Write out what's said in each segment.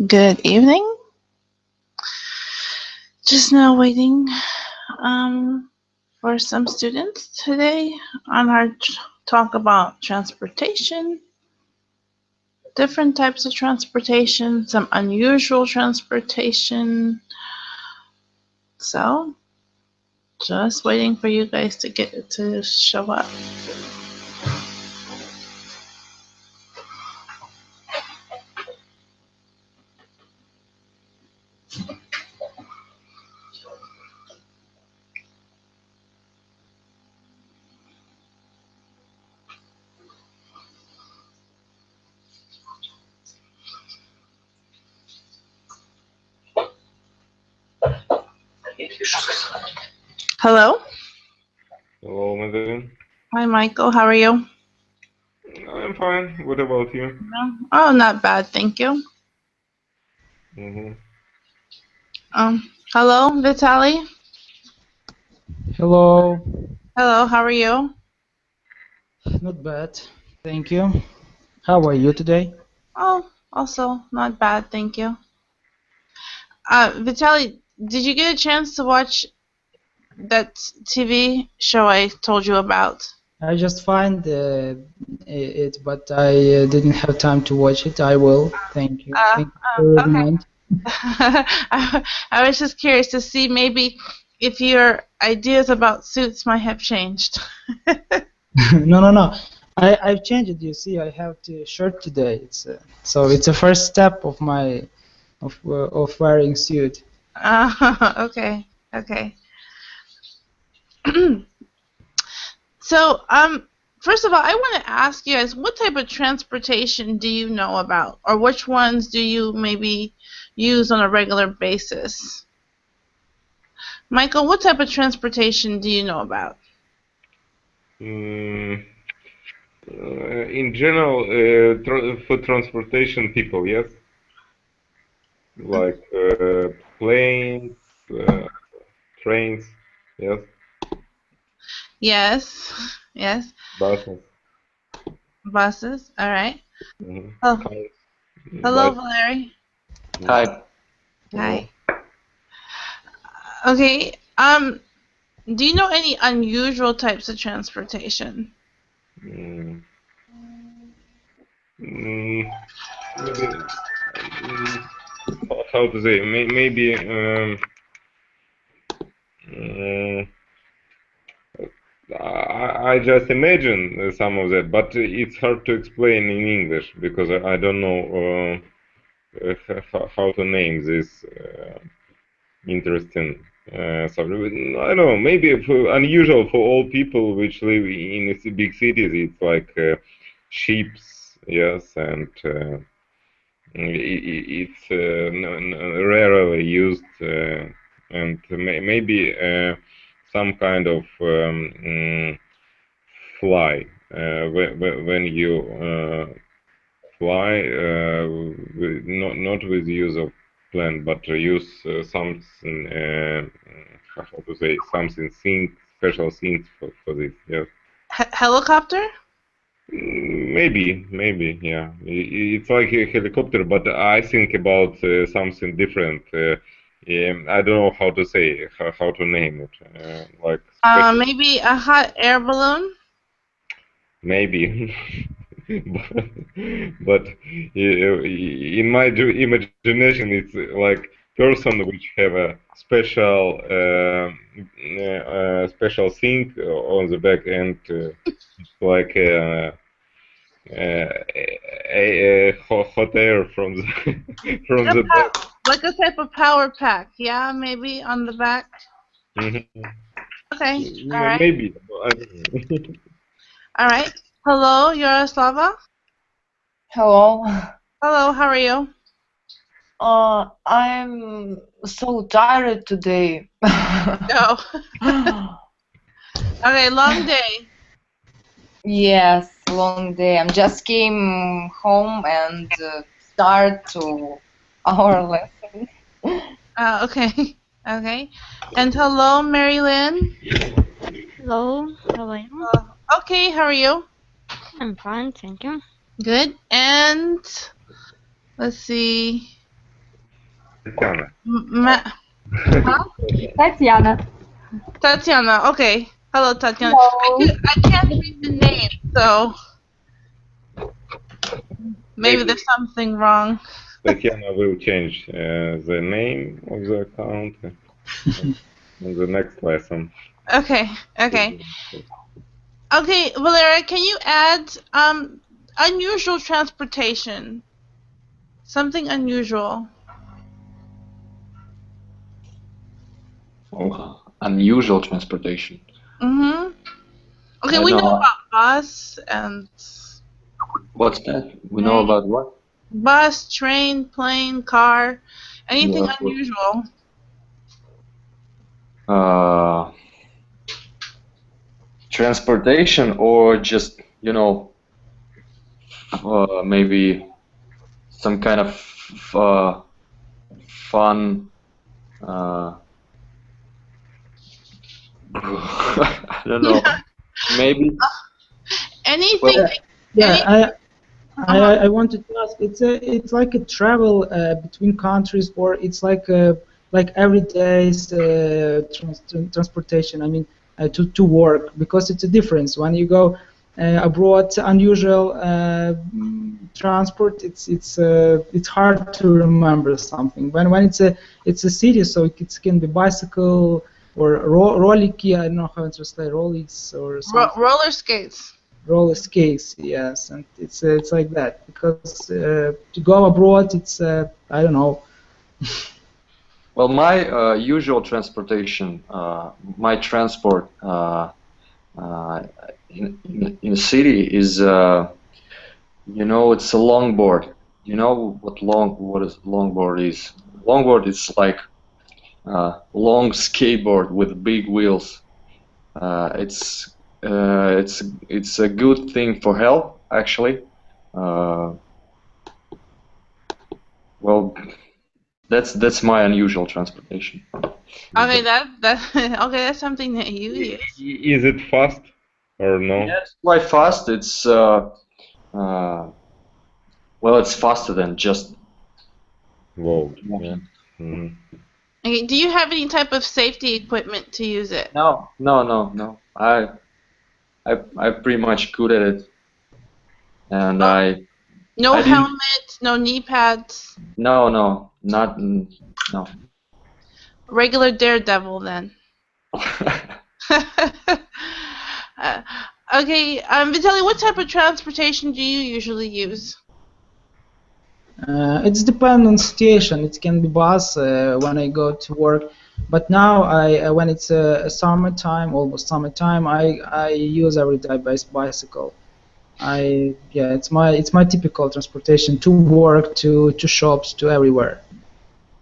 Good evening. Just now waiting for some students today on our talk about transportation, different types of transportation, some unusual transportation. So just waiting for you guys to get to show up. Hello. Hello, Madelyn. Hi, Michael. How are you? I'm fine. What about you? Oh, not bad, thank you. Hello, Vitaly. Hello. Hello, how are you? Not bad, thank you. How are you today? Oh, also not bad, thank you. Vitaly, did you get a chance to watch that TV show I told you about? I just find it, but I didn't have time to watch it. I will. Thank you. Thank you for the Okay. remind. I was just curious to see maybe if your ideas about suits might have changed. No. I've changed it. You see, I have the shirt today. So it's a first step of my of wearing suit. Okay. So, first of all, I want to ask you guys, what type of transportation do you know about, or which ones do you maybe use on a regular basis? Michael, what type of transportation do you know about? In general, for transportation, people, yes? Like planes, trains, yes? Yes. Buses. All right. Cars, Hello, bikes. Valerie. Hi. Hi. Okay. Do you know any unusual types of transportation? Maybe, how to say? Maybe. I just imagine some of that, but it's hard to explain in English because I don't know how to name this interesting subject. I don't know, maybe unusual for all people which live in big cities. It's like ships, yes, and it's rarely used, and maybe some kind of fly when you fly, not with the use of plane, but use something how to say, something special things for this. Yes. Helicopter? Maybe, yeah. It's like a helicopter, but I think about something different. I don't know how to say, how to name it. Like Maybe a hot air balloon? maybe. but in my imagination, it's like person which have a special special thing on the back end, like hot air from the from the back. Like a type of power pack, yeah, maybe on the back. Okay, all right. Maybe. I don't know. All right. Hello, Yaroslava. Hello. Hello, how are you? I'm so tired today. No. Okay, long day. Yes. long day. I just came home and start to our lesson. Okay. Okay. And hello, Marilyn. Hello, how are you? Okay, how are you? I'm fine, thank you. Good. And let's see. Tatiana. Tatiana. Tatiana. Okay. Hello, Tatiana. Hello. I can't read the name, so maybe there's something wrong. Tatiana will change the name of the account in the next lesson. Okay. Okay. Okay, Valeria, can you add unusual transportation? Something unusual. Oh, unusual transportation. Mm-hmm. Okay, I we know know. about bus and What's that? We know about what? bus, train, plane, car. Anything Yeah. unusual? Transportation or just, maybe some kind of fun. I don't know. Maybe. Anything? Yeah, I wanted to ask. It's like a travel between countries, or it's like everyday transportation. I mean, to work, because it's a difference when you go abroad. Unusual transport. It's hard to remember something. When it's a city, so it can be bicycle or roliki. I don't know how to translate rollies or something. Roller skates. Roller skates, yes, and it's like that, because to go abroad, it's I don't know. Well, my usual transportation, my transport in a city is, it's a longboard. You know what longboard is? Longboard is like long skateboard with big wheels. It's a good thing for health, actually. Well, that's my unusual transportation. Okay, okay. That's something that you use. Is it fast or no? Yeah, it's quite fast. It's it's faster than just. Whoa. Yeah. Mm-hmm. Okay, do you have any type of safety equipment to use it? No. I'm pretty much good at it, and No I didn't- helmet, no knee pads. no. Regular daredevil then. Okay, Vitaly, what type of transportation do you usually use? It's depend on situation. It can be bus when I go to work, but now when it's summertime, almost summertime, I use everyday bicycle. It's my typical transportation to work, to shops, to everywhere.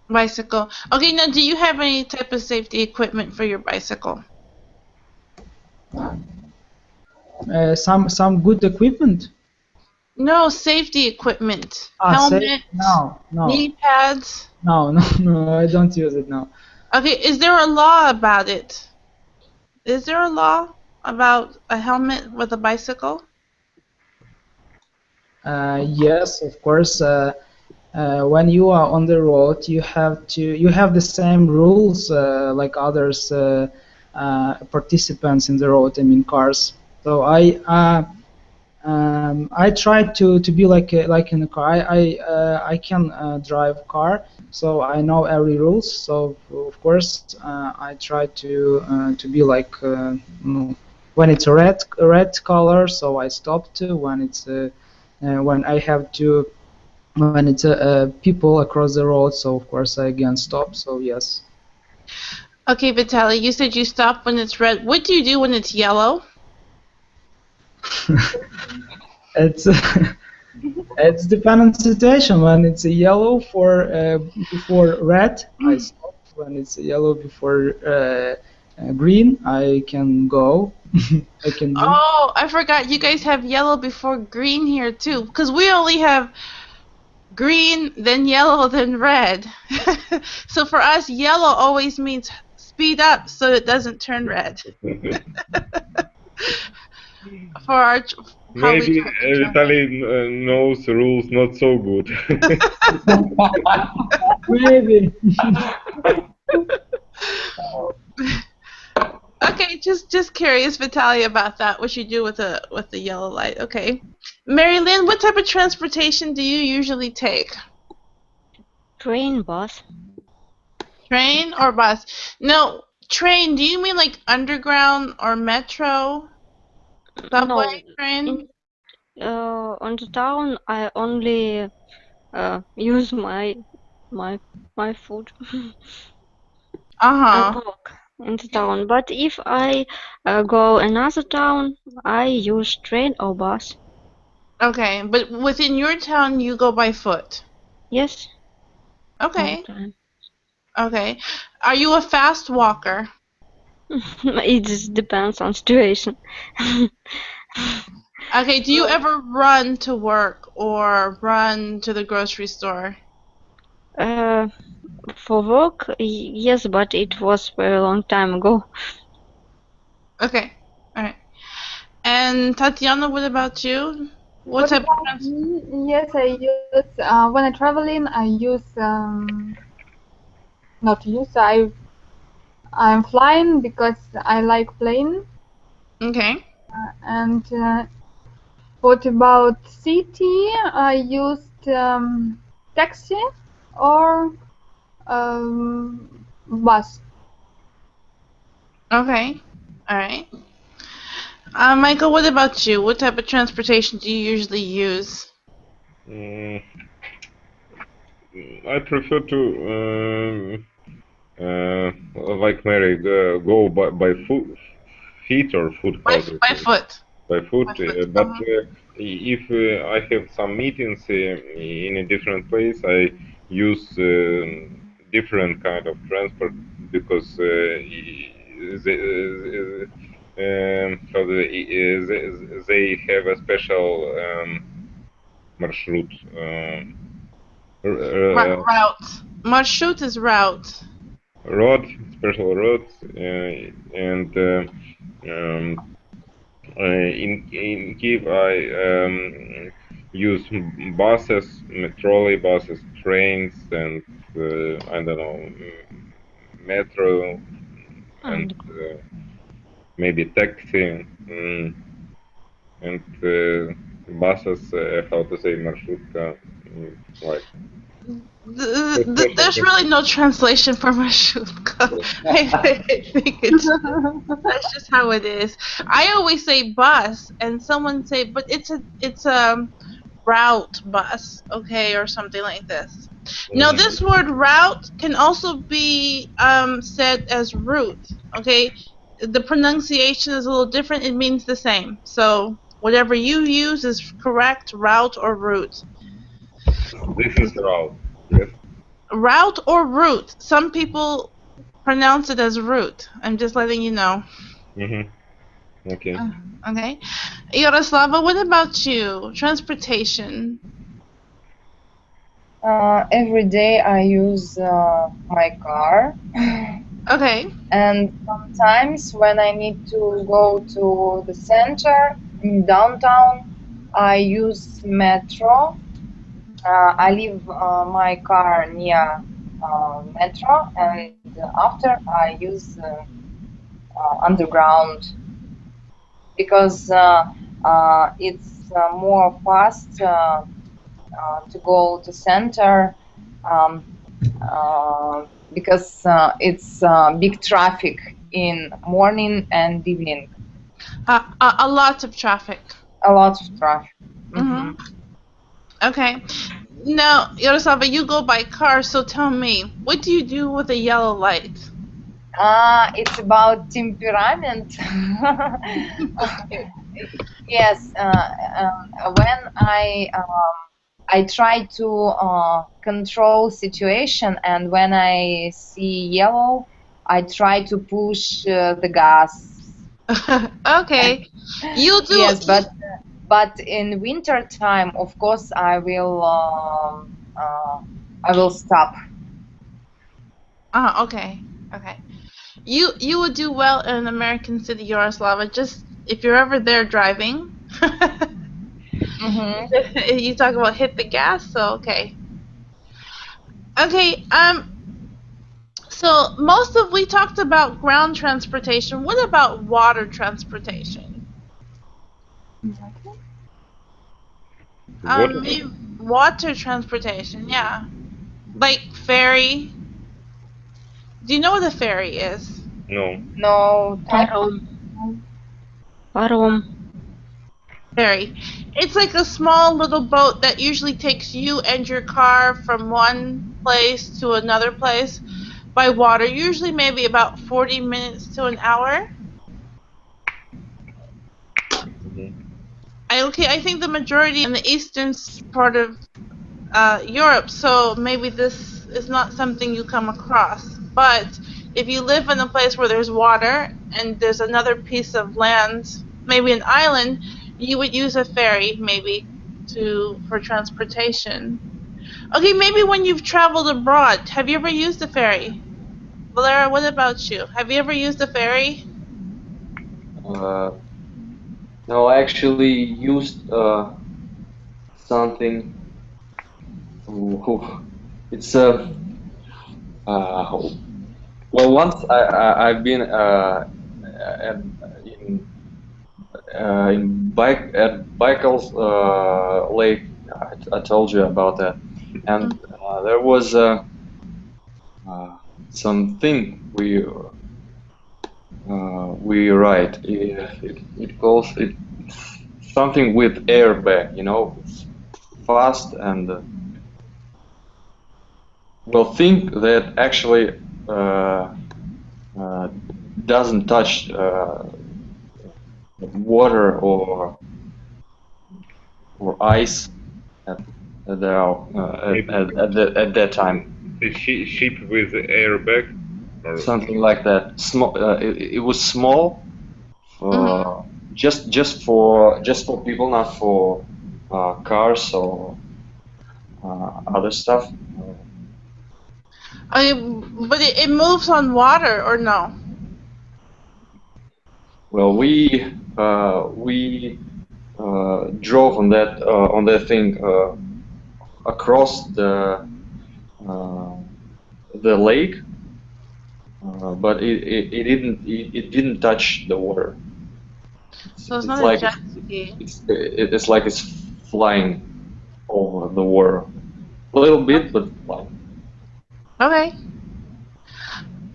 Bicycle. Okay, now do you have any type of safety equipment for your bicycle? Some good equipment. No, safety equipment. Helmet, No. knee pads. No, I don't use it now. Okay, is there a law about it? Is there a law about a helmet with a bicycle? Yes, of course. When you are on the road, you have the same rules like others participants in the road. I mean, cars. So I try to be like in a car. I can drive car, so I know every rules. So of course I try to be like when it's a red color, so I stop to. When it's when I have to, when it's people across the road, so of course I again stop. So yes. Okay, Vitaly, you said you stop when it's red. What do you do when it's yellow? It's dependent on situation. When it's a yellow before red, I stop. When it's a yellow before green, I can go. I can do. Oh, I forgot. You guys have yellow before green here too, because we only have green, then yellow, then red. So for us, yellow always means speed up so it doesn't turn red. For our how we Maybe Vitaly knows rules not so good. Maybe. Okay, just curious, Vitaly, about that. What you do with the yellow light? Okay, Mary Lynn, what type of transportation do you usually take? Train, bus. Train or bus? No, train. Do you mean like underground or metro? Subway train? On the town, I only use my foot and walk in the town. But if I go another town, I use train or bus. Okay, but within your town, you go by foot. Yes. Okay. all the time. Okay. Are you a fast walker? It just depends on situation. Okay. Do you ever run to work or run to the grocery store? For work, yes, but it was very long time ago. Okay. All right. And Tatiana, what about you? What type of trans- Me? Yes, I use when I'm traveling. I use not use. I'm flying because I like plane. Okay. And what about city? I used taxi or bus. Okay. All right. Michael, what about you? What type of transportation do you usually use? I prefer to, like Mary, go by feet or foot. By foot. By foot, By foot, but if I have some meetings in a different place, I use different kind of transport because they have a special marшрут. Route. Marshut is route. Road, special roads, and in Kiev I use buses, trolley buses, trains, and I don't know, metro, and maybe taxi, and buses. How to say marшрутка, like. There's really no translation for Marshrutka. I think that's just how it is. I always say bus, and someone say, but it's a route bus, okay, or something like this. Now, this word route can also be said as route, okay? The pronunciation is a little different. It means the same. So whatever you use is correct, route or route. This is route. Yes. Route or route. Some people pronounce it as route. I'm just letting you know. Okay. Okay. Yaroslava, what about you? Transportation. Every day I use my car. Okay. And sometimes when I need to go to the center in downtown, I use metro. I leave my car near metro, and after I use underground because it's more fast to go to center because it's big traffic in morning and evening. A lot of traffic. A lot of traffic. Okay. Now, Yaroslava, you go by car, so tell me, what do you do with a yellow light? It's about temperament. Yes, when I try to control situation, and when I see yellow, I try to push the gas Okay. You do. Yes, but in winter time, of course, I will stop. Okay. Okay. You would do well in an American city, Yaroslava. Just if you're ever there driving, Mm-hmm. you talk about hit the gas. So okay. Okay. So we talked about ground transportation. What about water transportation? What? Maybe water transportation. Yeah, like ferry. Do you know what a ferry is? No. No type. Паром. Ferry. It's like a small little boat that usually takes you and your car from one place to another place by water. Usually maybe about 40 minutes to an hour. Mhm. I think the majority in the eastern part of Europe, so maybe this is not something you come across. But if you live in a place where there's water and there's another piece of land, maybe an island, you would use a ferry maybe for transportation. Okay, maybe when you've traveled abroad, have you ever used a ferry? Valera, what about you? Have you ever used a ferry? No, I actually used something. It's well, once I've been at, in Baikal's lake. I told you about that, and there was something we write. It calls it something with airbag. You know, it's fast and well, think that actually doesn't touch water or ice at that time. A ship with airbag? Or Something like that. Small. It was small. Just for people, not for cars or other stuff. But it moves on water or no? Well, we drove on that thing across the lake, but it didn't touch the water. So it's not like a jet ski. it's like it's flying over the water a little bit, but flying. Okay.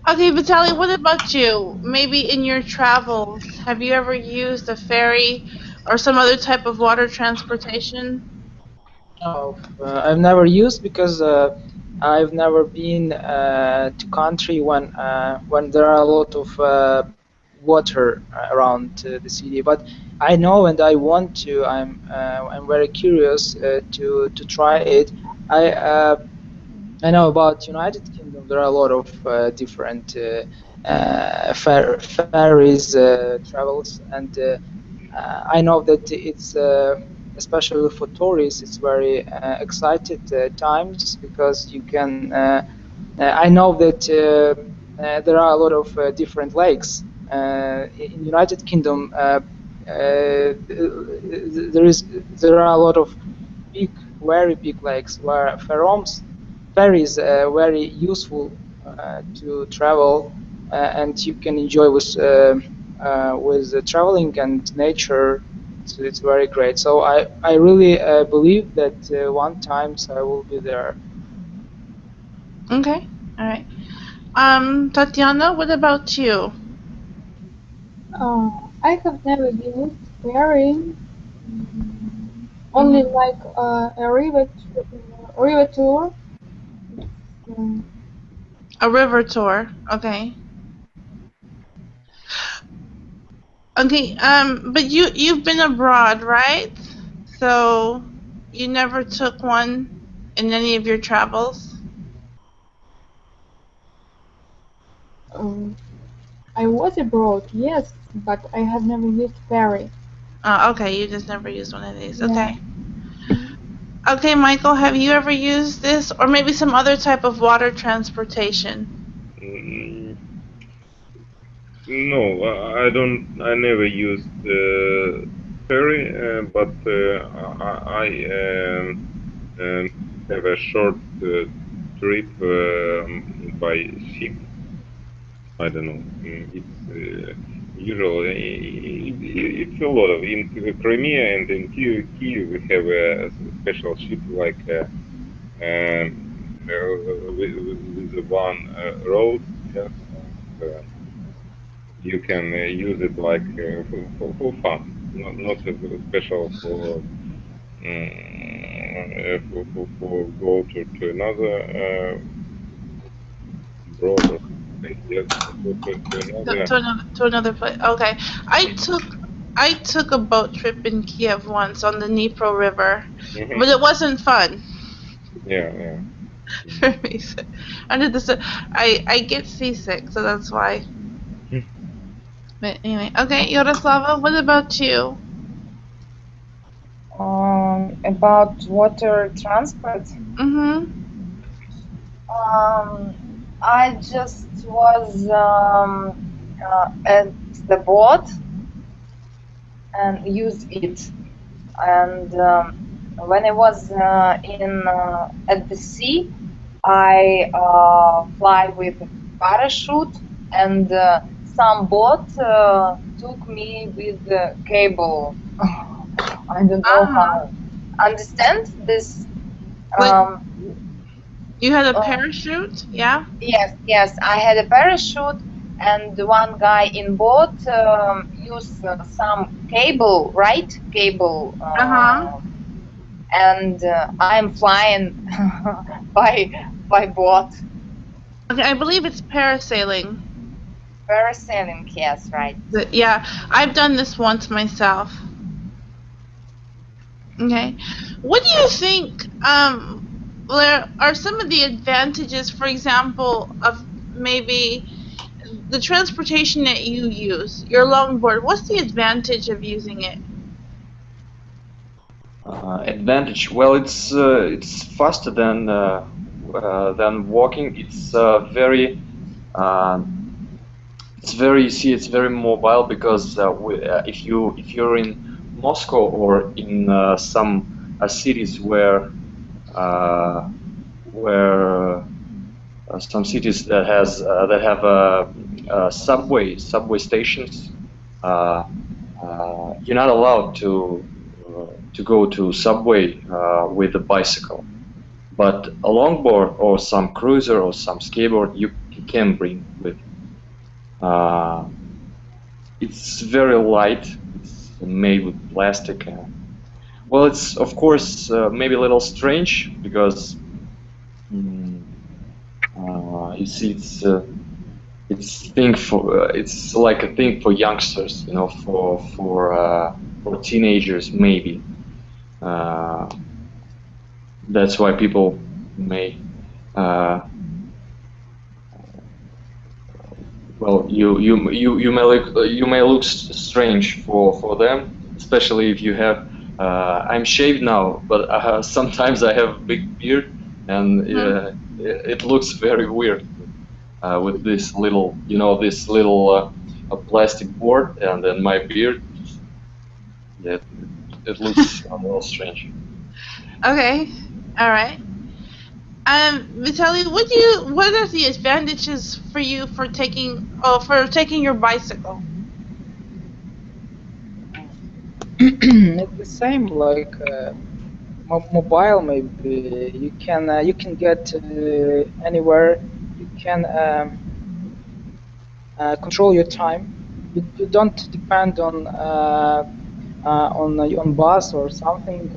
Okay, Vitaly, what about you? Maybe in your travels, have you ever used a ferry or some other type of water transportation? No, I've never used because I've never been to country when there are a lot of water around the city. But I know and I want to. I'm very curious to try it. I know about United Kingdom. There are a lot of different ferries travels, and I know that it's especially for tourists. It's very excited times because you can. I know that there are a lot of different lakes in United Kingdom. There are a lot of big, very big lakes where ferries very useful to travel, and you can enjoy with traveling and nature. It's very great. So I really believe that one time I will be there. Okay, all right. Tatiana, what about you? I have never used ferry, only like a river tour. A river tour. Okay. Okay. But you've been abroad, right? So you never took one in any of your travels? I was abroad, yes, but I have never used ferry. Okay, you just never used one of these. Okay. Okay, Michael, have you ever used this, or maybe some other type of water transportation? No, I don't. I never used ferry, but I have a short trip by ship. I don't know. It's usually it's a lot of in Crimea and in Kiev. We have a special ship like with one road. Yes, and, you can use it like for fun, not special for go to another abroad or something. Yes, To another place. Okay, I took a boat trip in Kiev once on the Dnipro River, but it wasn't fun. Yeah. For me, under the I get seasick, so that's why. But anyway, okay, Yaroslava, what about you? About water transport. I just was at the boat and used it, and when I was at the sea, I fly with parachute, and some boat took me with the cable. I don't know how. Understand this? You had a parachute, yeah? Yes. I had a parachute, and one guy in boat used some cable, right? Cable. And I'm flying by boat. Okay, I believe it's parasailing. Parasailing, yes, right. Yeah, I've done this once myself. Okay, what do you think? There are some of the advantages, for example, of maybe the transportation that you use, your longboard. What's the advantage of using it? Advantage? Well, it's faster than walking. It's very it's very mobile, because if you're in Moscow or in some cities where some cities that have subway stations, you're not allowed to go to subway with a bicycle, but a longboard or some cruiser or some skateboard you can bring with. It's very light. It's made with plastic. Well, it's of course maybe a little strange, because you see, it's like a thing for youngsters, you know, for teenagers maybe. That's why people may. Well, you may look strange for them, especially if you have. I'm shaved now, but sometimes I have a big beard, and it looks very weird with this little, plastic board, and then my beard. Yeah, it looks a little strange. Okay, all right. Vitaly, what are the advantages for you for taking your bicycle? It's the same, like mobile. Maybe you can get anywhere. You can control your time. You don't depend on bus or something.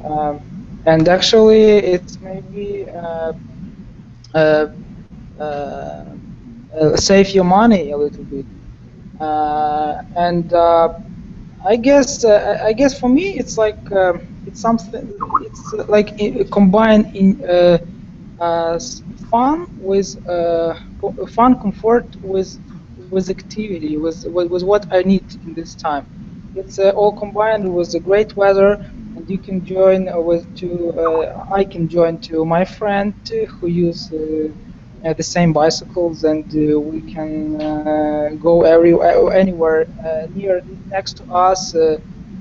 And actually, it's maybe save your money a little bit. And I guess for me it's like it's something. It's like combine in fun with fun comfort with with activity, with what I need in this time. It's all combined with the great weather, and you can join I can join to my friend who use the same bicycles, and we can go anywhere next to us.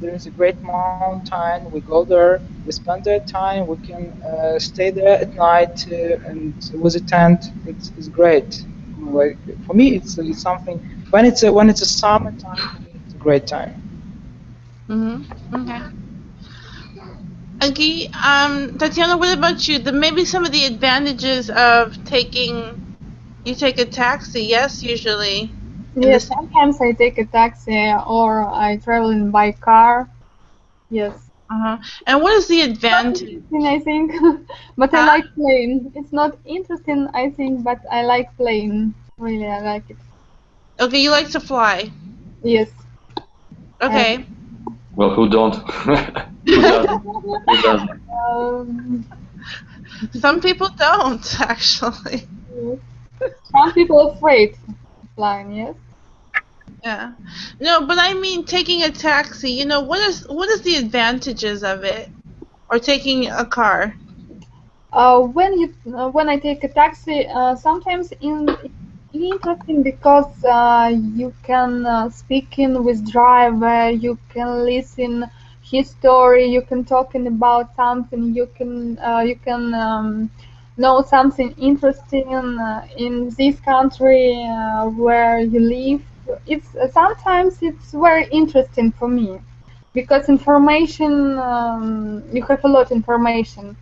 There is a great mountain. We go there. We spend that time. We can stay there at night, and with a tent. It's great. Like for me, it's something. When it's a summertime, for me, it's a great time. Okay. Okay. Tatiana, what about you? Maybe some of the advantages of you take a taxi. Yes, usually. Yes, sometimes I take a taxi or I travel by car. Yes. And what is the advantage? Interesting, I think, but I like plane. It's not interesting, I think, but I like plane. Really, I like it. Okay, you like to fly. Yes. Okay. Well, who don't? Who doesn't? Who doesn't? Some people don't, actually. Yes. Some people afraid of flying. Yes. Yeah. No, but I mean taking a taxi. You know, what is the advantages of it, or taking a car? When I take a taxi, sometimes it's interesting because you can speak in with driver, you can listen his story, you can talking about something, you can know something interesting in this country where you live. It's sometimes it's very interesting for me because information you have a lot of information.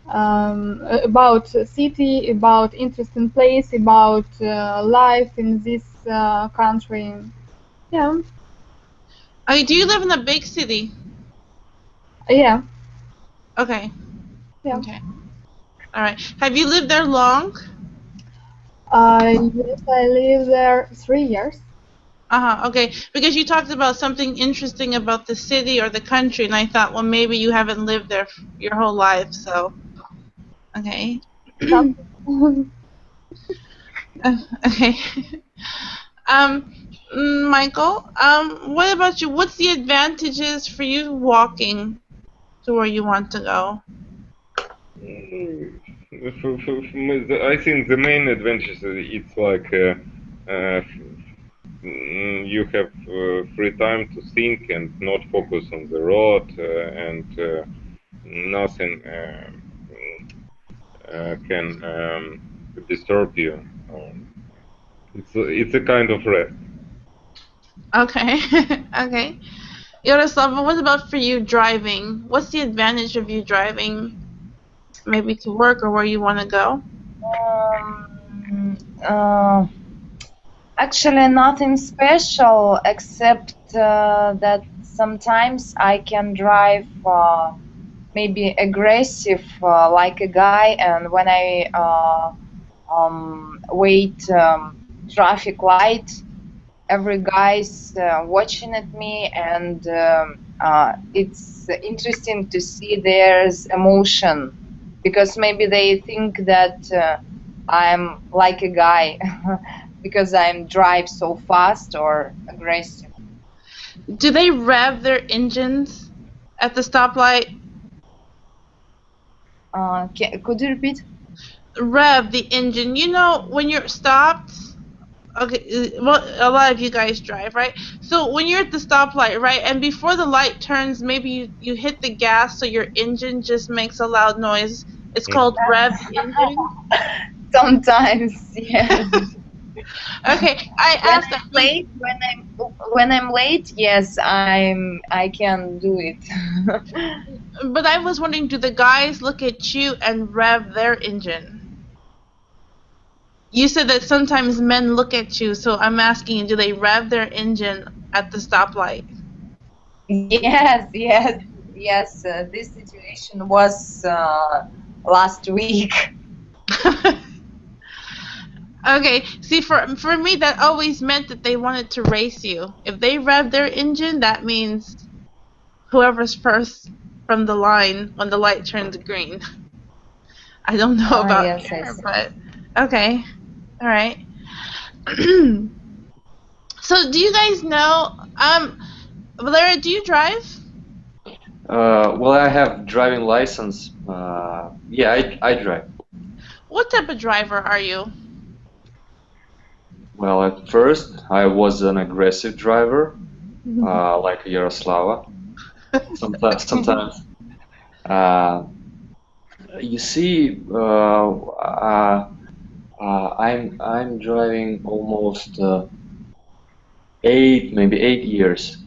About city, about interesting place, about life in this country. Yeah. Do you live in a big city? Yeah. Okay. Yeah. Okay. All right. Have you lived there long? Yes, I live there 3 years. Okay. Because you talked about something interesting about the city or the country, and I thought, well, maybe you haven't lived there your whole life, so. Okay. Okay. Michael, what about you? What's the advantages for you walking to where you want to go? For me, I think the main advantage it's like you have free time to think and not focus on the road, and nothing can disturb you. It's a kind of rest. Okay. Okay. Yaroslava, what about for you driving? What's the advantage of you driving maybe to work or where you want to go? Actually, nothing special except that sometimes I can drive maybe aggressive like a guy, and when I wait traffic light, every guy's watching at me, and it's interesting to see there's emotion, because maybe they think that I'm like a guy because I'm drive so fast or aggressive. Do they rev their engines at the stoplight? Could you repeat? Rev the engine. You know, when you're stopped. Okay, well, a lot of you guys drive, right? So when you're at the stoplight, right, and before the light turns, maybe you hit the gas so your engine just makes a loud noise. It's called rev engine. Sometimes, yes. Okay, I asked that. When I'm late, yes, I can do it. But I was wondering, do the guys look at you and rev their engine? You said that sometimes men look at you, so I'm asking you, do they rev their engine at the stoplight? Yes. This situation was last week. Okay, see, for me, that always meant that they wanted to race you. If they rev their engine, that means whoever's first from the line when the light turns green. I don't know about yes, here, but okay. All right. So do you guys know, Valeria, do you drive? Well, I have driving license. Yeah, I drive. What type of driver are you? Well, at first I was an aggressive driver, like Yaroslava. Sometimes. You see, I'm driving almost maybe 8 years,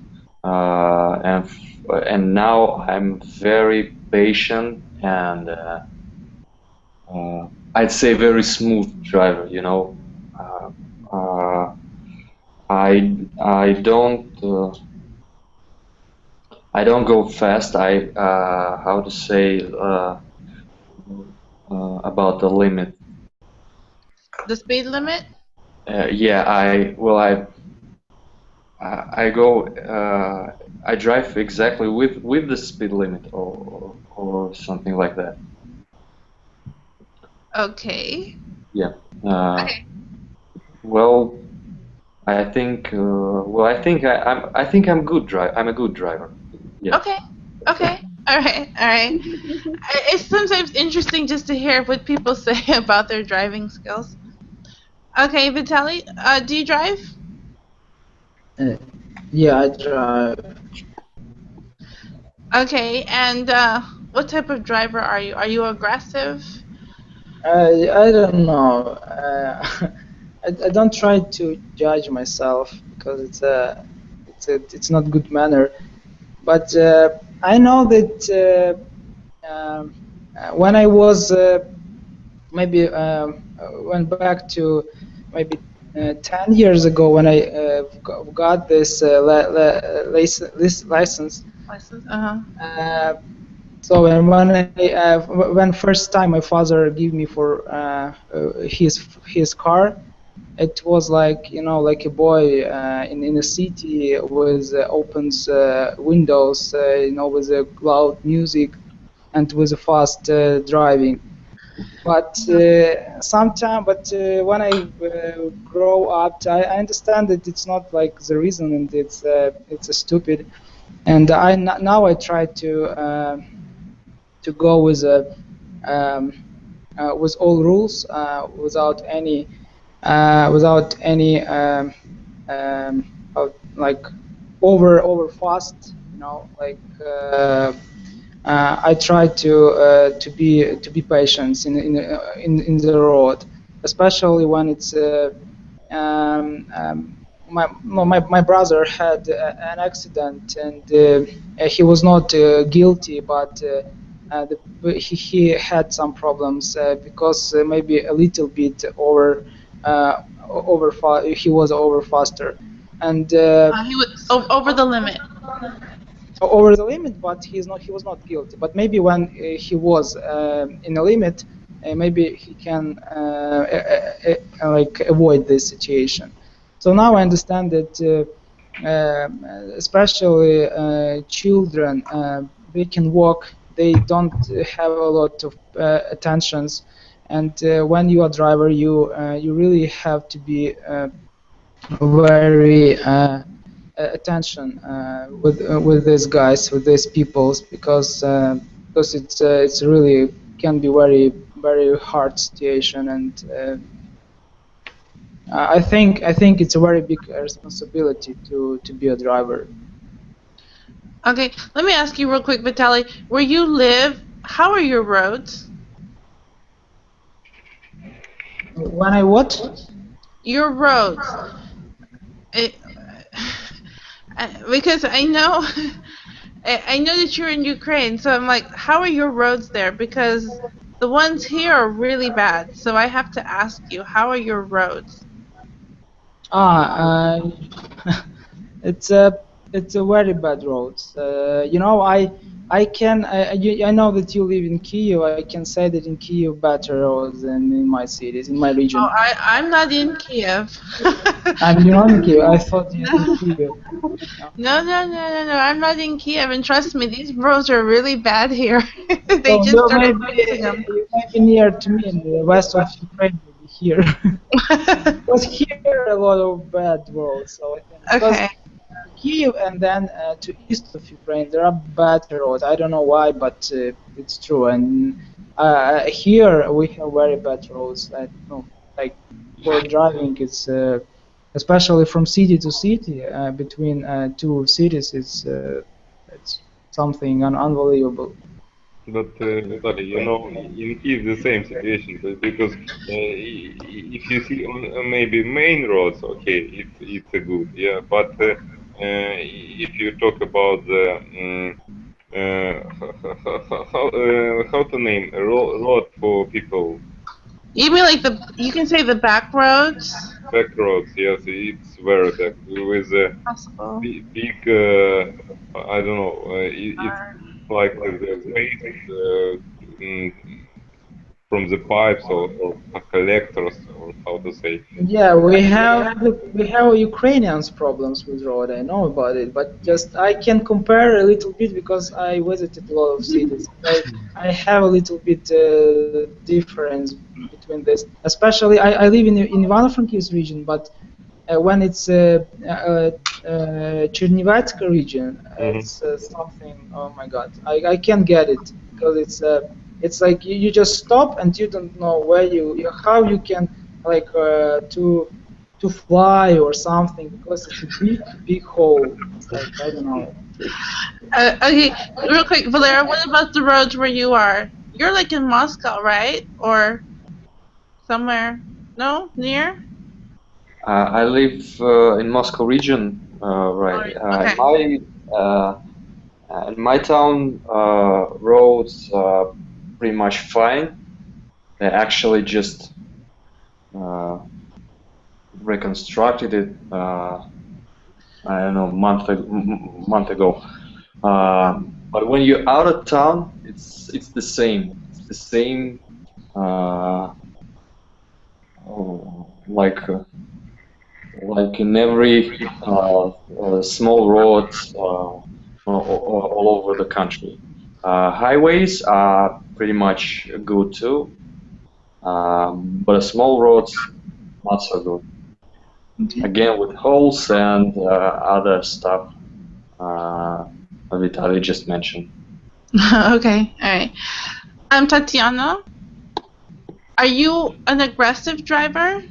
and now I'm very patient and I'd say very smooth driver. You know, I don't go fast. How to say about the limit. The speed limit? Yeah, I drive exactly with the speed limit or something like that. Okay. Yeah. Okay. Well, I think I'm good I'm a good driver. Yeah. Okay. Okay. All right. All right. It's sometimes interesting just to hear what people say about their driving skills. Okay, Vitaly, do you drive? Yeah, I drive. Okay, and what type of driver are you? Are you aggressive? I don't know. I don't try to judge myself because it's not good manner. But I know that when I was maybe went back to maybe 10 years ago when I got this license. So when first time my father gave me for his car, it was like, you know, like a boy in a city with opens windows, you know, with loud music and with a fast driving. But when I grow up, I understand that it's not like the reason, and it's a stupid. And now I try to go with all rules, without any like over fast, you know, like I try to be patient in the road, especially when it's my brother had an accident, and he was not guilty, but he had some problems because maybe a little bit he was over faster, and He was over the limit. Over the limit, but he was not guilty. But maybe when he was in a limit, maybe he can like avoid this situation. So now I understand that especially children, they can walk, they don't have a lot of attentions, and when you are a driver, you really have to be very attention with these guys, with these peoples, because it's really can be very hard situation, and I think it's a very big responsibility to be a driver. Okay, let me ask you real quick, Vitaly. Where you live, how are your roads? When I what? Your roads. Because I know that you're in Ukraine, so I'm like, how are your roads there? Because the ones here are really bad. So I have to ask you, how are your roads? It's a very bad road. You know, I know that you live in Kyiv. I can say that in Kyiv better roads than in my cities, in my region. Oh, I'm not in Kyiv. I'm not in Kyiv. I thought you were in Kyiv. No. I'm not in Kyiv, and trust me, these roads are really bad here. They just started fixing them. You might be near to me in the west of Ukraine. here. Because here are a lot of bad roads. So I think because Okay. Kiev and then to east of Ukraine, there are bad roads. I don't know why, but it's true. And here we have very bad roads. Like for driving, it's especially from city to city, between two cities, it's something unbelievable. But Vitaly, you know, in Kiev the same situation because if you see on maybe main roads, okay, it's a good, yeah. But if you talk about the how to name a road for people, You mean like you can say the back roads? back roads, yes, it's very bad with a Possible. big I don't know, it's like the waste from the pipes or collectors, or how to say. Yeah, we have Ukrainians problems with road. I know about it, but just I can compare a little bit because I visited a lot of cities. I have a little bit difference between this. Especially, I live in Ivano-Frankivsk region, but when it's Chernivtska region, it's something. Oh my God, I can't get it because it's like you just stop and you don't know where how you can like to fly or something because it's a big hole. It's like I don't know. Okay, real quick, Valera, what about the roads where you are? You're like in Moscow, right? Or somewhere? No? Near? I live in Moscow region, right? Okay. In my town, roads are pretty much fine. They actually just reconstructed it. I don't know, month ago. But when you're out of town, it's the same. It's the same. Like in every small roads all over the country. Highways are pretty much good too, but small roads not so good. Again with holes and other stuff Vitaly just mentioned. Okay, alright. Tatiana, are you an aggressive driver?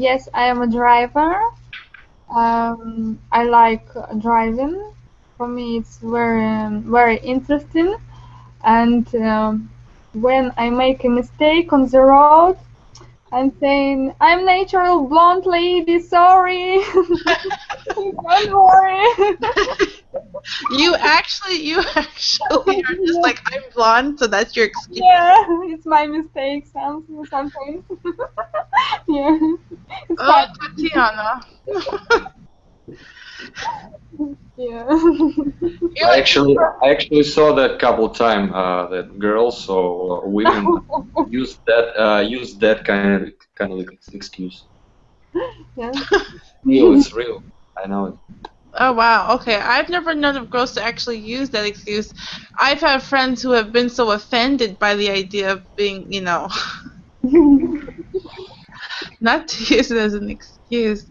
Yes, I am a driver. I like driving. For me, it's very interesting. And when I make a mistake on the road, I'm saying, "I'm natural blonde lady. Sorry, don't worry." You actually are just like, I'm blonde, so that's your excuse. Yeah, it's my mistake sometimes. Yeah. It's Oh, fine. Tatiana. Yeah. I actually saw that couple times. That girls or women use that kind of excuse. Yeah. It's real. I know it. Oh wow, okay. I've never known of girls to actually use that excuse. I've had friends who have been so offended by the idea of being, not to use it as an excuse.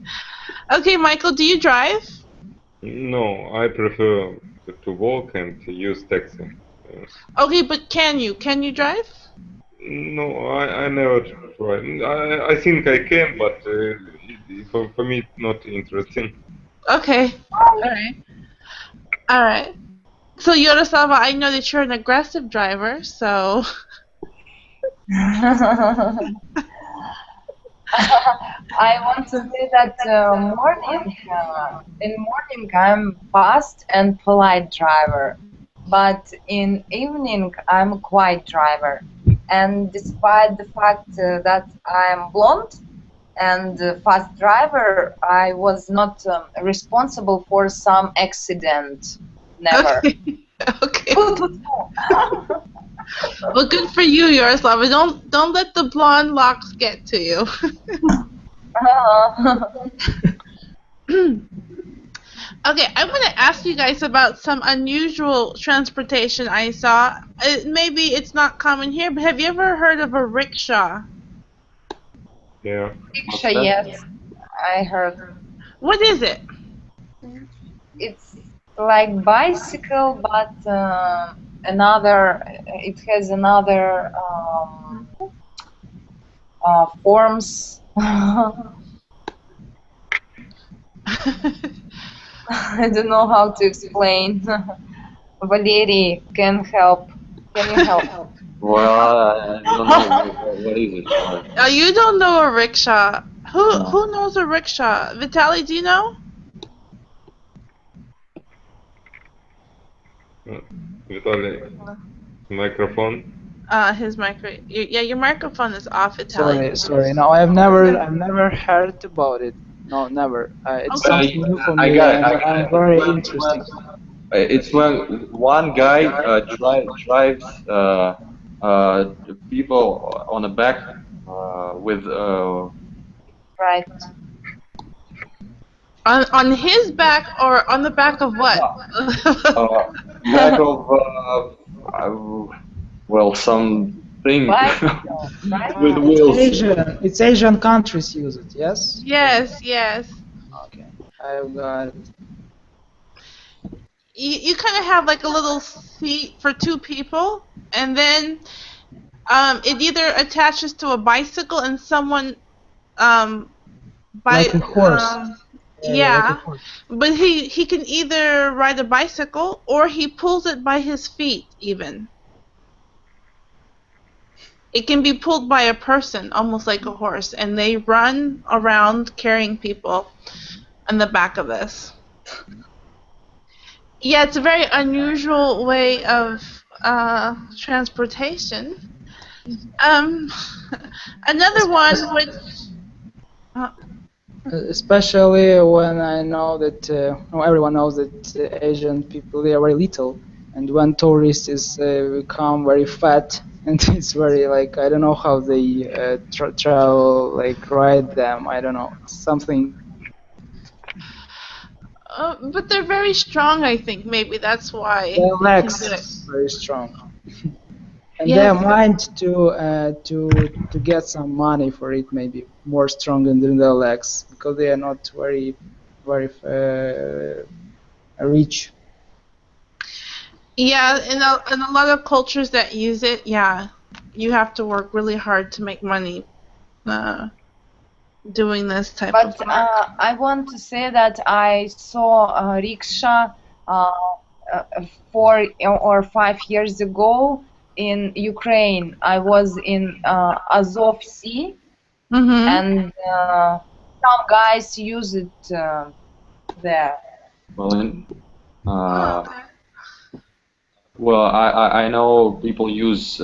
Okay, Michael, do you drive? No, I prefer to walk and to use taxi. Okay, but can you drive? No, I never tried. I think I can, but for me it's not interesting. Okay, alright. So Yaroslava, I know that you're an aggressive driver, so I want to say that in morning I'm fast and polite driver, but in evening I'm a quiet driver. And despite the fact that I'm blonde and fast driver, I was not responsible for some accident. Never. okay. Well, good for you, Yaroslava. Don't let the blonde locks get to you. Okay, I want to ask you guys about some unusual transportation I saw. Maybe it's not common here, but have you ever heard of a rickshaw? Yeah. Rickshaw, yes, I heard. What is it? It's like bicycle, but another. It has another forms. I don't know how to explain. Valery can help. Can you help? Well, I don't know what is it. Oh, you don't know a rickshaw. No. Who knows a rickshaw? Vitaly, do you know? Vitaly, microphone. His micro. Yeah, your microphone is off, Vitaly. Sorry. No, I've never heard about it. No, never. It's Okay. something new for I me, got it. and I got I'm it. very interesting. It's when one guy drives people on the back with Right. On his back or on the back of what? back of well, something Bicycle, right? with wheels. It's Asian countries use it. Yes. Yes. Okay. I've got it. You kind of have like a little seat for two people, and then it either attaches to a bicycle and someone Like a horse. Yeah, like a horse. but he can either ride a bicycle or he pulls it by his feet even. It can be pulled by a person, almost like a horse, and they run around carrying people on the back of this. Yeah, it's a very unusual way of transportation. Another one which... Especially when I know that everyone knows that Asian people, they are very little, and when tourists become very fat, and it's very like, I don't know how they travel, like ride them, I don't know, something. But they're very strong, I think. Maybe that's why. Their they can do it. legs very strong, and Yes. their mind to get some money for it maybe more stronger than their legs, because they are not very rich. Yeah, in a lot of cultures that use it, yeah, you have to work really hard to make money doing this type of But work. I want to say that I saw a rickshaw 4 or 5 years ago in Ukraine. I was in Azov Sea, Mm-hmm. and some guys use it there. Well, I know people use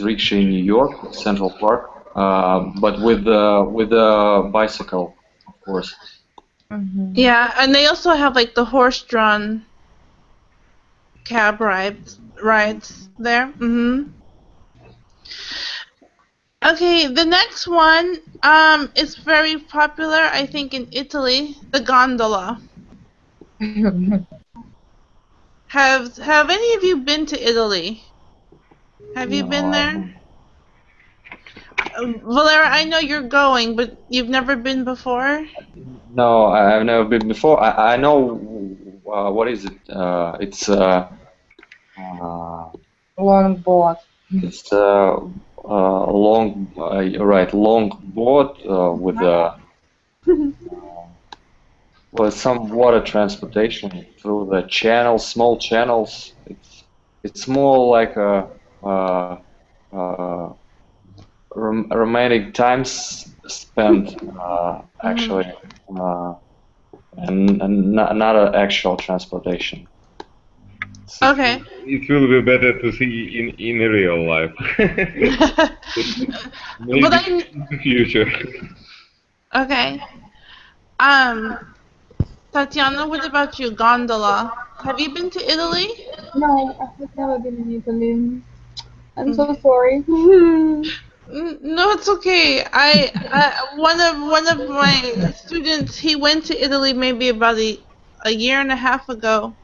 rickshaw in New York, Central Park, but with a bicycle, of course. Mm-hmm. Yeah, and they also have like the horse-drawn cab rides there. Mm-hmm. Okay, the next one is very popular, I think, in Italy, the gondola. Have any of you been to Italy? Have you been there? Valera, I know you're going, but you've never been before? No, I've never been before. I know what is it? It's Longboard. it's long boat with some water transportation through the channels, small channels. It's more like a romantic times spent actually, and not an actual transportation. Okay. It will be better to see in real life. Maybe But in the future. Okay. Tatiana, what about you? Gondola. Have you been to Italy? No, I have never been in Italy. I'm so sorry. No, it's okay. One of my students, he went to Italy maybe about a year and a half ago,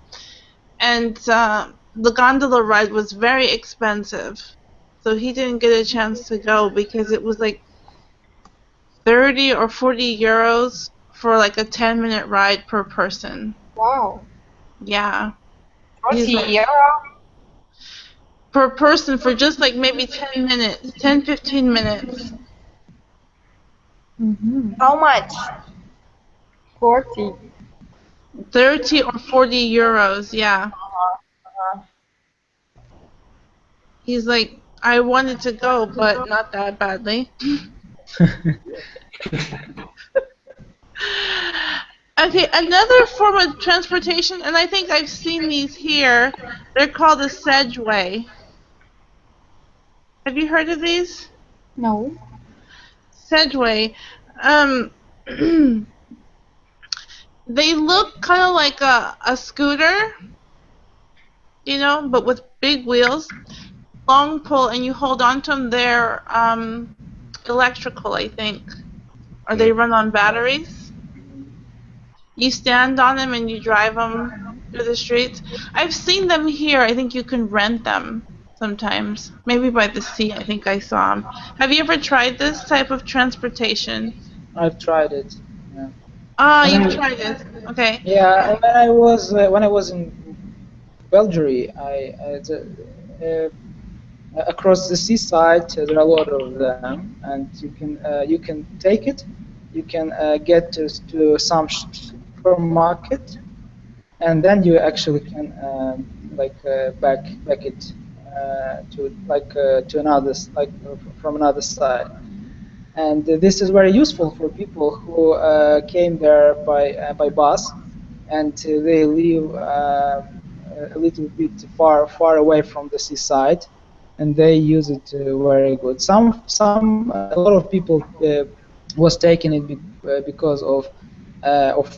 and the gondola ride was very expensive, so he didn't get a chance to go because it was like 30 or 40 euros for like a 10-minute ride per person. Wow. Yeah. 40 He's like, euro? per person for just like maybe 10 minutes, 10, 15 minutes. How much? 40. 30 or 40 euros, yeah. He's like, I wanted to go, but not that badly. Okay, another form of transportation, and I think I've seen these here. They're called a Sedgeway. Have you heard of these? No. Sedgeway. They look kind of like a scooter, you know, but with big wheels, long pole, and you hold on to them. They're electrical, I think, or they run on batteries. You stand on them and you drive them through the streets. I've seen them here. I think you can rent them sometimes. Maybe by the sea, I think I saw them. Have you ever tried this type of transportation? I've tried it. Yeah. Ah, When you've I- tried it. Okay. Yeah, and when I was in Belgium, across the seaside there are a lot of them, and you can take it. You can get to some supermarket, and then you actually can back it to another from another side. And this is very useful for people who came there by bus, and they live a little bit far away from the seaside, and they use it very good. A lot of people was taking it because of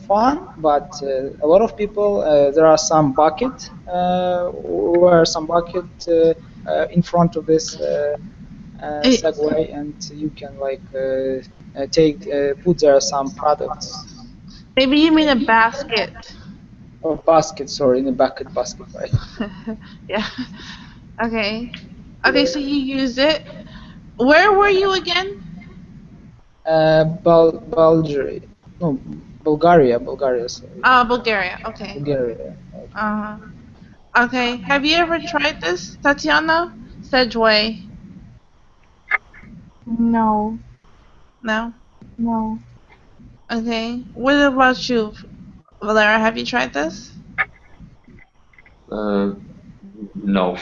fun, but a lot of people there are some bucket in front of this Segway, and you can put there some products. Maybe you mean a basket. Or basket, sorry, in a basket, right? Yeah. Okay. Okay, so you use it. Where were you again? Bulgaria. No, Bulgaria. Sorry. Bulgaria. Okay. Bulgaria. Okay. Have you ever tried this, Tatiana? Sedgeway? No. No? No. Okay. What about you, Valera? Have you tried this? No.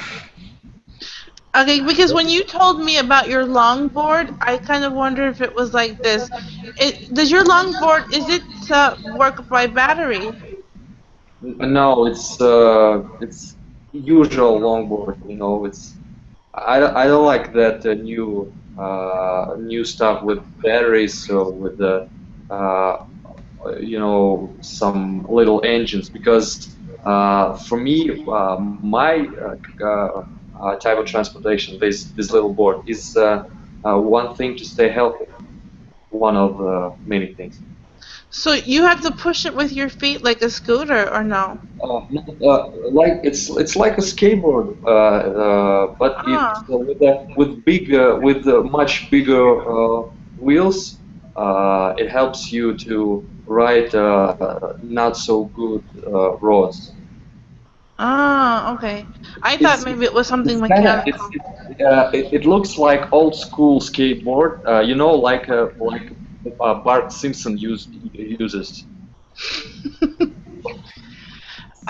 Okay, because when you told me about your longboard, I kind of wondered if it was like this. Does your longboard, is it work by battery? No, it's usual longboard. You know, I don't like that new stuff with batteries, so with the some little engines, because for me my type of transportation, this little board is one thing to stay healthy, one of many things. So you have to push it with your feet like a scooter, or no? Like it's like a skateboard, but it's with much bigger wheels. It helps you to ride not so good roads. Okay. I thought maybe it was something It's kinda, mechanical. it looks like old school skateboard, like Bart Simpson uses.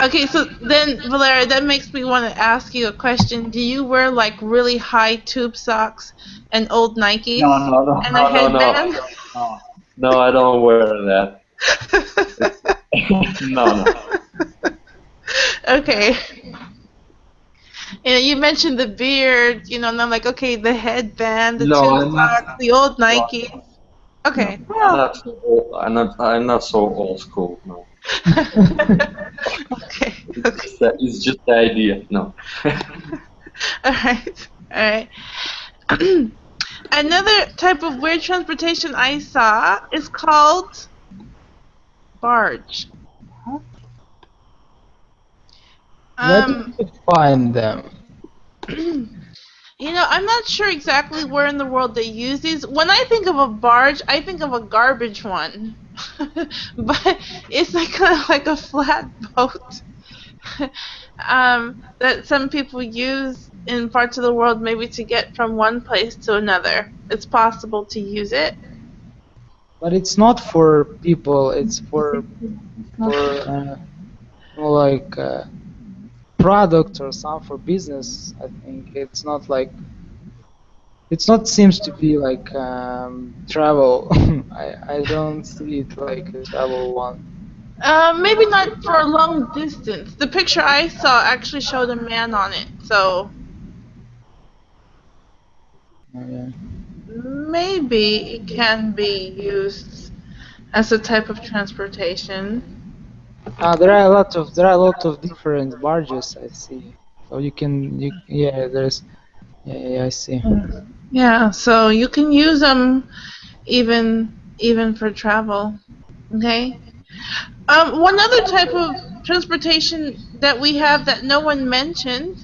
Okay, so then, Valeria, that makes me want to ask you a question. Do you wear like really high tube socks and old Nikes and a headband? No, I don't wear that. No. Okay. You mentioned the beard, and I'm like, okay, the headband, the tube socks, the old Nikes. Okay. No, I'm not so old. I'm not so old school. No. Okay. It's just the idea. No. All right. Another type of weird transportation I saw is called barge. Where did you find them? You know, I'm not sure exactly where in the world they use these. When I think of a barge, I think of a garbage one. But it's like kind of like a flat boat that some people use in parts of the world maybe to get from one place to another. It's possible to use it. But it's not for people. It's for like product or something for business. I think it's not like. It's not seems to be like travel. I don't see it like a travel one. Maybe not for a long distance. The picture I saw actually showed a man on it, so Yeah. maybe it can be used as a type of transportation. There are a lot of different barges. I see. So yeah, there's yeah, I see. Yeah, so you can use them even for travel. Okay. One other type of transportation that we have that no one mentioned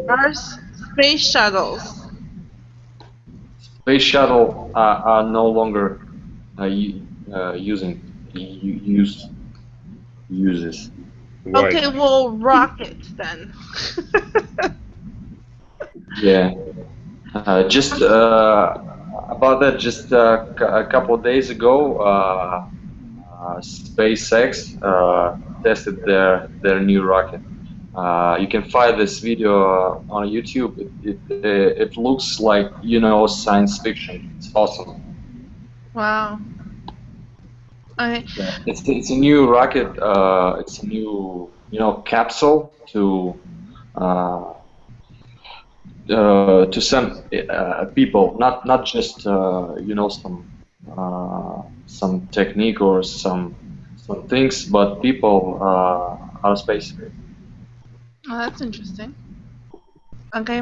are space shuttles. Space shuttle are no longer uses. Why? Okay, well, rockets then. Yeah. Just about that, just a couple of days ago, SpaceX tested their new rocket. You can find this video on YouTube. It looks like, you know, science fiction. It's awesome. Wow. Okay. Yeah. It's a new rocket. It's a new, you know, capsule to send people, not just you know, some technique or some things, but people out of space. Oh, that's interesting. Okay.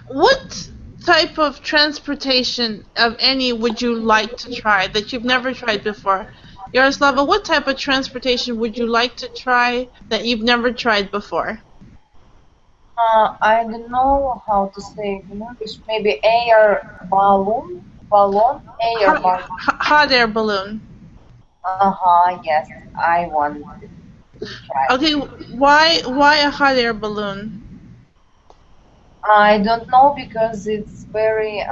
What type of transportation of any would you like to try that you've never tried before? Yaroslava, what type of transportation would you like to try that you've never tried before? I don't know how to say it in English. Maybe air balloon, air balloon. Hot air balloon. Yes, I want to try. Okay, why a hot air balloon? I don't know, because it's very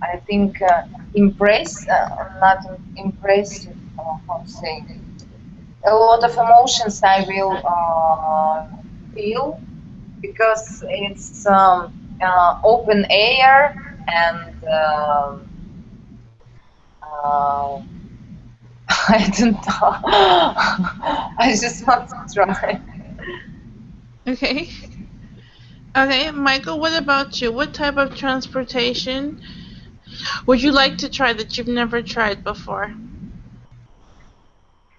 I think not impressive. How to say it? A lot of emotions I will feel, because it's open air and I don't know. I just want to try. Okay. Okay, Michael, what about you? What type of transportation would you like to try that you've never tried before?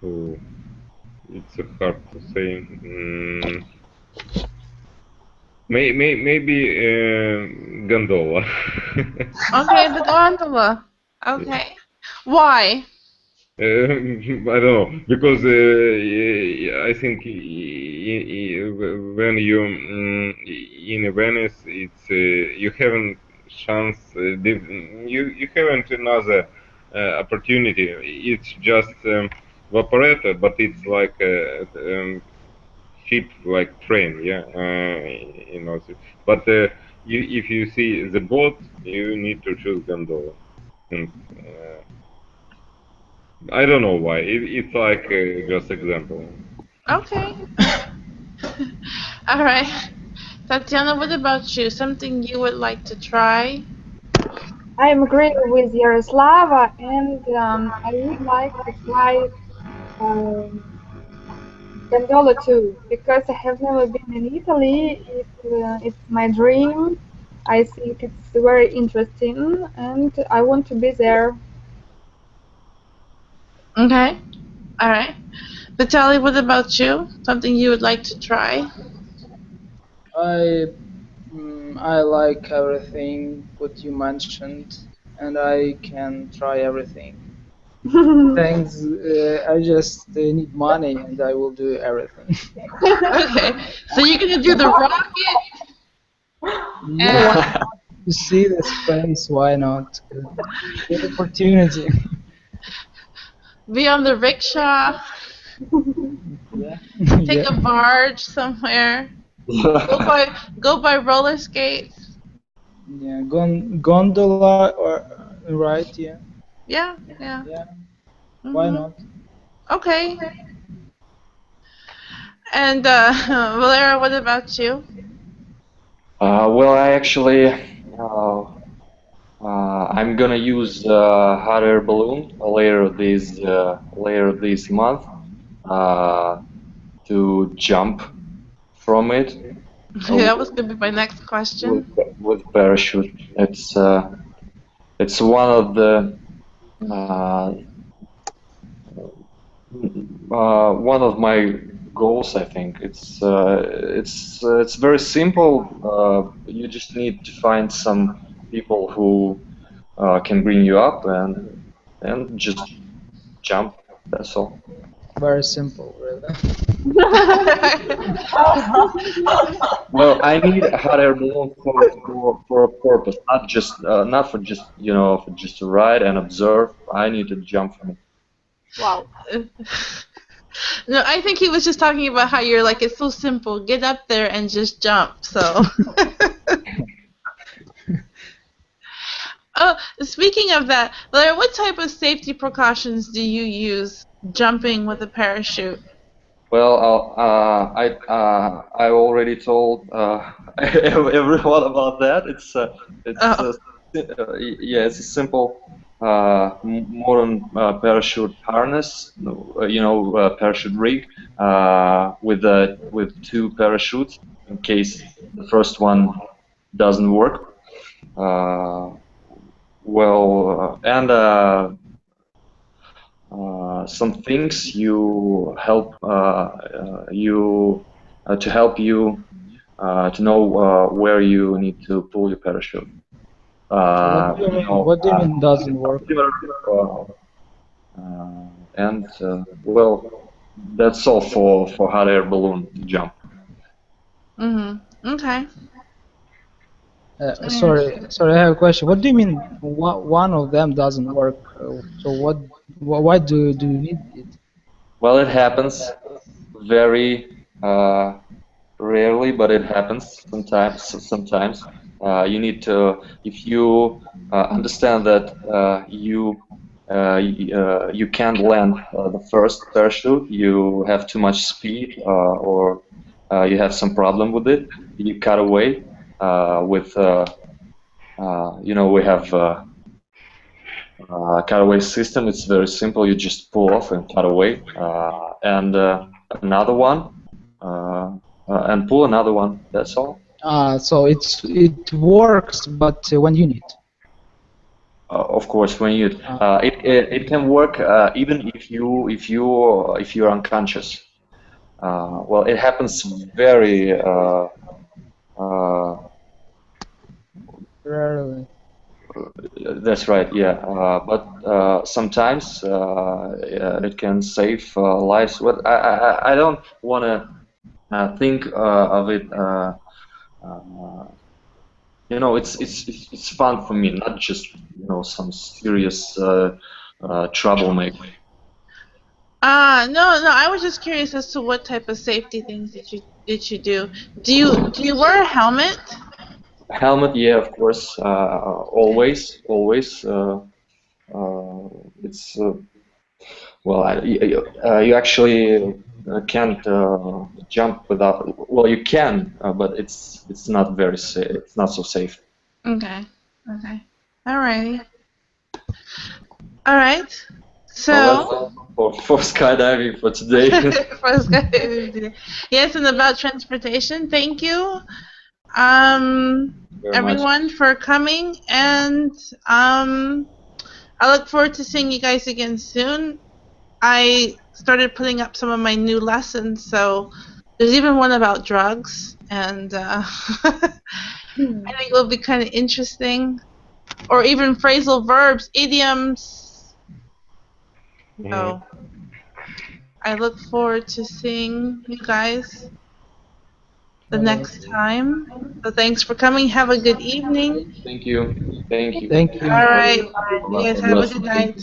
Oh, it's hard to say. Maybe gondola. Okay, the gondola. Okay. Why? I don't know, because I think when you in Venice, it's you haven't chance, you haven't another opportunity. It's just operator, but it's like a ship, like train, yeah. You know, but if you see the boat, you need to choose gondola. And, I don't know why. It's like just example. Okay. All right. Tatiana, what about you? Something you would like to try? I am agree with Yaroslava, and I would like to try gondola too, because I have never been in Italy. It's my dream. I think it's very interesting, and I want to be there. Okay. All right. Vitaly, what about you? Something you would like to try? I like everything what you mentioned, and I can try everything. Thanks. I just need money, and I will do everything. Okay. So you're gonna do the rocket, Yeah, you see the space, why not? Good opportunity. Be on the rickshaw. Yeah. Take Yeah. a barge somewhere. Go by roller skates. Yeah. Gondola or right? Yeah. Yeah, yeah. Yeah. Why not? Okay. And Valera, what about you? Well, I actually, I'm gonna use hot air balloon later this month to jump from it That was gonna be my next question. with parachute. It's one of the one of my goals. I think it's very simple. You just need to find some people who can bring you up and just jump. That's all. Very simple, really. Well, I need a hot air balloon for a purpose, not for just for just to ride and observe. I need to jump from it. Wow. No, I think he was just talking about how you're like, it's so simple. Get up there and just jump. So. Oh, speaking of that, Valera, what type of safety precautions do you use jumping with a parachute? Well, I already told everyone about that. It's a simple modern parachute harness, parachute rig with two parachutes in case the first one doesn't work. Some things to help you to know where you need to pull your parachute. What do you mean? What do you mean doesn't work? Well, that's all for hot air balloon jump. Okay. Sorry, I have a question. What do you mean one of them doesn't work? So why do you need it? Well, it happens very rarely, but it happens sometimes. You need to, if you understand that you can't land the first parachute, you have too much speed, or you have some problem with it, you cut away with, we have cutaway system. It's very simple. You just pull off and cut away, and another one, and pull another one. That's all. So it works, but when you need. Of course, when you it can work even if you're unconscious. Well, it happens very rarely. That's right, yeah. But sometimes it can save lives. But I don't want to think of it. It's fun for me, not just some serious troublemaker. No, I was just curious as to what type of safety things that you do. Do you wear a helmet? Helmet, yeah, of course, always. It's well, you actually can't jump without. Well, you can, but it's not very safe. It's not so safe. Okay. Alrighty. All right. So. For skydiving for today. For skydiving today. Yes, and about transportation. Thank you. Everyone for coming, and I look forward to seeing you guys again soon. I started putting up some of my new lessons, so there's even one about drugs, and I think it'll be kind of interesting, or even phrasal verbs, idioms. So I look forward to seeing you guys. the next time. So thanks for coming. Have a good evening. Thank you. Thank you. Thank you. All right. You guys have a good night.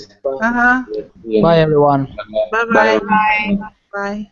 Bye, everyone. Bye-bye. Bye. Bye.